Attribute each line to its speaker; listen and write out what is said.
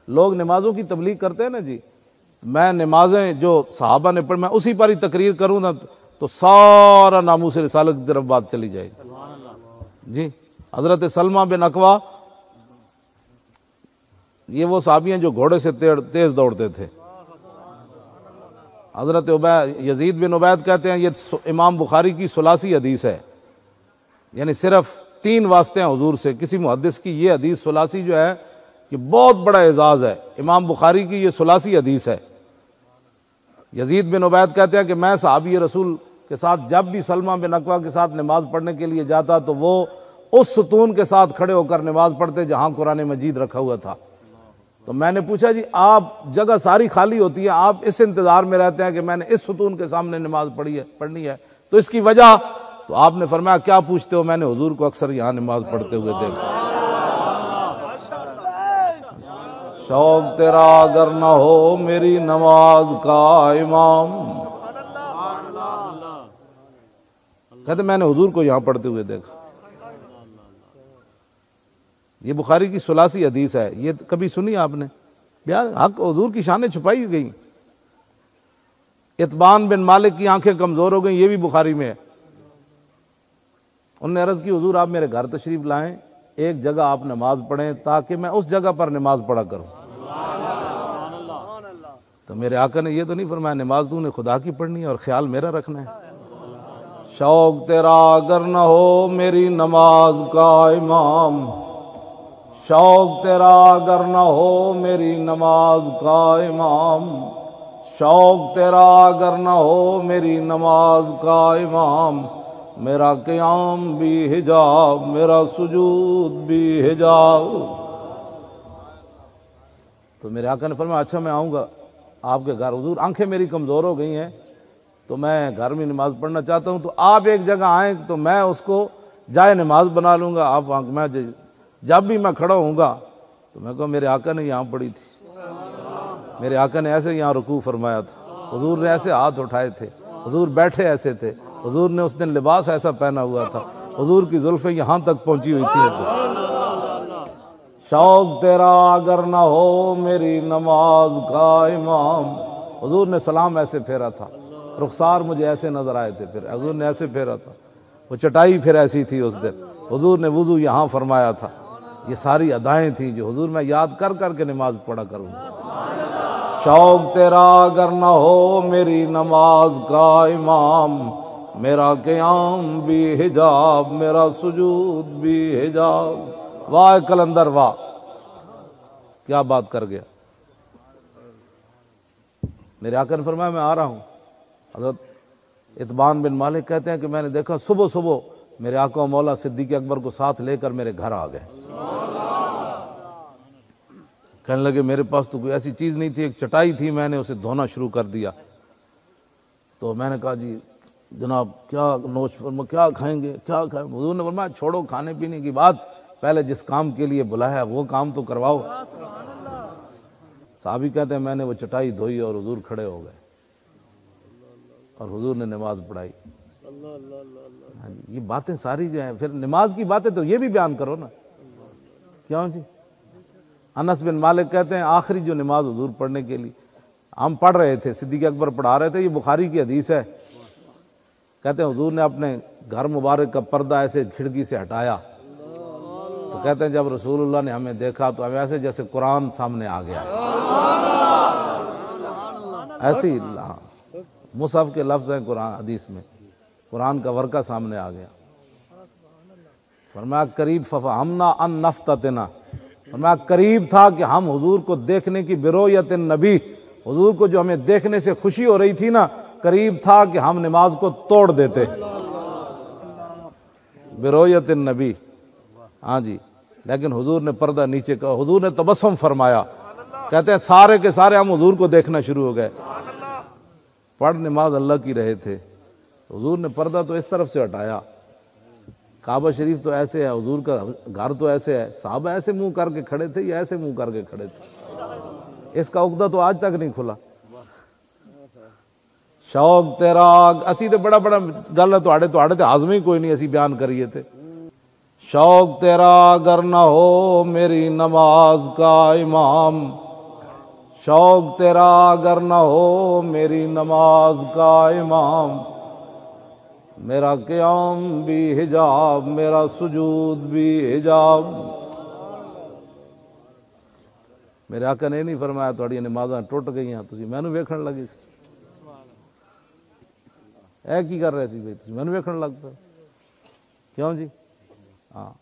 Speaker 1: لوگ نمازوں کی تبلیغ کرتے ہیں نا جی، میں نمازیں جو صحابہ نے پڑھ میں اسی پر ہی تقریر کروں نا تو سارا ناموس رسالت کی طرف بات چلی جائے گی جی۔ حضرت سلمہ بن اکوا یہ وہ صحابی ہیں جو گھوڑے سے تیز دوڑتے تھے۔ حضرت یزید بن عبید کہتے ہیں یہ امام بخاری کی ثلاثی حدیث ہے، یعنی صرف 3 واسطے ہیں حضور سے، کسی محدث کی یہ حدیث ثلاثی جو ہے یہ بہت بڑا اعزاز ہے، امام بخاری کی یہ ثلاثی حدیث ہے۔ یزید بن عبید کہتے ہیں کہ میں صحابی رسول کے ساتھ جب بھی سلمہ بن اکوا کے ساتھ نماز پڑھنے کے لیے جاتا تو وہ اس ستون کے ساتھ کھڑے ہو کر نماز پڑھتے جہاں قرآن مجید رکھا ہوا تھا۔ تو میں نے پوچھا جی آپ جگہ ساری خالی ہوتی ہے، آپ اس انتظار میں رہتے ہیں کہ میں نے اس ستون کے سامنے نماز پڑھنی ہے، تو اس کی وجہ؟ تو آپ نے فرمایا کیا پوچھتے ہو، میں نے حضور کو اکثر یہاں نماز پڑھتے ہوئے دیکھا۔ شوق تیرا اگر نہ ہو میری نماز کا امام، کہتے میں نے حضور کو یہاں پڑھتے ہوئے دیکھا۔ یہ بخاری کی ثلاثی حدیث ہے، یہ کبھی سنی آپ نے؟ یار حق حضور کی شانیں چھپائی گئی۔ اتبان بن مالک کی آنکھیں کمزور ہو گئیں، یہ بھی بخاری میں ہے۔ انہوں نے عرض کی حضور آپ میرے گھر تشریف لائیں، ایک جگہ آپ نماز پڑھیں تاکہ میں اس جگہ پر نماز پڑھا کروں۔ تو میرے آقا نے یہ تو نہیں فرمایا نماز تو نے خدا کی پڑھنی ہے اور خیال میرا رکھنا ہے۔ شوق تیرا اگر نہ ہو میری نماز کا امام، شوق تیرا اگر نہ ہو میری نماز کا امام، شوق تیرا اگر نہ ہو میری نماز کا امام، میرا قیام بھی حجاب میرا سجود بھی حجاب۔ تو میرے آقا نے فرمایا اچھا میں آؤں گا آپ کے گھر، حضور آنکھیں میری کمزور ہو گئی ہیں تو میں گھر میں نماز پڑھنا چاہتا ہوں، تو آپ ایک جگہ آئیں تو میں اس کو جائے نماز بنا لوں گا۔ آپ میں جب بھی میں کھڑا ہوں گا تو میں کہوں میرے آقا نے یہاں پڑھی تھی، میرے آقا نے ایسے یہاں رکوع فرمایا تھا، حضور نے ایسے ہاتھ اٹھائے تھے، حضور بیٹھے ایسے تھے، حضور نے اس دن لباس ایسا پہنا ہوا تھا، حضور کی زلفیں یہاں تک پہنچی ہوئی تھی۔ شوق تیرا اگر نہ ہو میری نماز کا امام، حضور نے سلام ایسے پھیرا تھا، رخسار مجھے ایسے نظر آئے تھے، پھر حضور نے ایسے پھیرا تھا، وہ چٹائی پھر ایسی تھی اس دن، حضور نے وضو یہاں فرمایا تھا۔ یہ ساری ادائیں تھیں جو حضور میں یاد کر کر کے نماز پڑھا کروں۔ شوق تیرا اگر نہ ہو میری نماز کا امام، میرا قیام بھی حجاب میرا سجود بھی حجاب۔ واہ کلندر واہ، کیا بات کر گیا۔ میرے آقا نے فرمایا میں آ رہا ہوں۔ حضرت اتبان بن مالک کہتے ہیں کہ میں نے دیکھا صبح صبح میرے آقا و مولا صدیق اکبر کو ساتھ لے کر میرے گھر آ گئے۔ کہنے لگے میرے پاس تو کوئی ایسی چیز نہیں تھی، ایک چٹائی تھی، میں نے اسے دھونا شروع کر دیا۔ تو میں نے کہا جی جناب کیا نوش فرما، کیا کھائیں گے، کیا کھائیں؟ حضور نے فرمایا چھوڑو کھانے پینے کی بات، پہلے جس کام کے لیے بلایا وہ کام تو کرواؤ۔ صحابی کہتے ہیں میں نے وہ چٹائی دھوئی اور حضور کھڑے ہو گئے اور حضور نے نماز پڑھائی۔ ہاں جی، یہ باتیں ساری جو ہیں، پھر نماز کی باتیں تو یہ بھی بیان کرو نا، کیوں جی؟ انس بن مالک کہتے ہیں آخری جو نماز حضور پڑھنے کے لیے ہم پڑھ رہے تھے، صدیق اکبر پڑھا رہے تھے، یہ بخاری کی حدیث ہے، کہتے ہیں حضور نے اپنے گھر مبارک کا پردہ ایسے کھڑکی سے ہٹایا تو کہتے ہیں جب رسول اللہ نے ہمیں دیکھا تو ہمیں ایسے جیسے قرآن سامنے آ گیا، ایسی مصحف کے لفظ ہیں قرآن حدیث میں، قرآن کا ورقہ سامنے آ گیا۔ فرمایا قریب ففہمنا ان نفتتنا، فرمایا قریب تھا کہ ہم حضور کو دیکھنے کی برؤیت النبی، حضور کو جو ہمیں دیکھنے سے خوشی ہو رہی تھی نا، قریب تھا کہ ہم نماز کو توڑ دیتے برؤیت النبی۔ ہاں جی، لیکن حضور نے پردہ نیچے کا، حضور نے تبسم فرمایا، کہتے ہیں سارے کے سارے ہم حضور کو دیکھنا شروع ہو گئے۔ پڑھ نماز اللہ کی رہے تھے، حضور نے پردہ تو اس طرف سے ہٹایا، کعبہ شریف تو ایسے ہے، حضور کا گھر تو ایسے ہے، صحابہ ایسے منہ کر کے کھڑے تھے یا ایسے منہ کر کے کھڑے تھے، اس کا عقدہ تو آج تک نہیں کھلا۔ شوق تیرا اسی تے بڑا بڑا گل ہے تواڈے تے ہاضم ہی کوئی نہیں، اسی بیان کریے تے۔ شوق تیرا اگر نہ ہو میری نماز کا امام، شوق تیرا اگر نہ ہو میری نماز کا امام، میرا قیام بھی حجاب، میرا سجود بھی حجاب۔ میرے آقا نے نہیں فرمایا تھوڑی نمازاں ٹوٹ گئی ہیں تسی مینوں ویکھن لگے سی، اے کی کر رہے سی بھائی تسی مینوں ویکھن لگ پے، کیوں جی؟ ہاں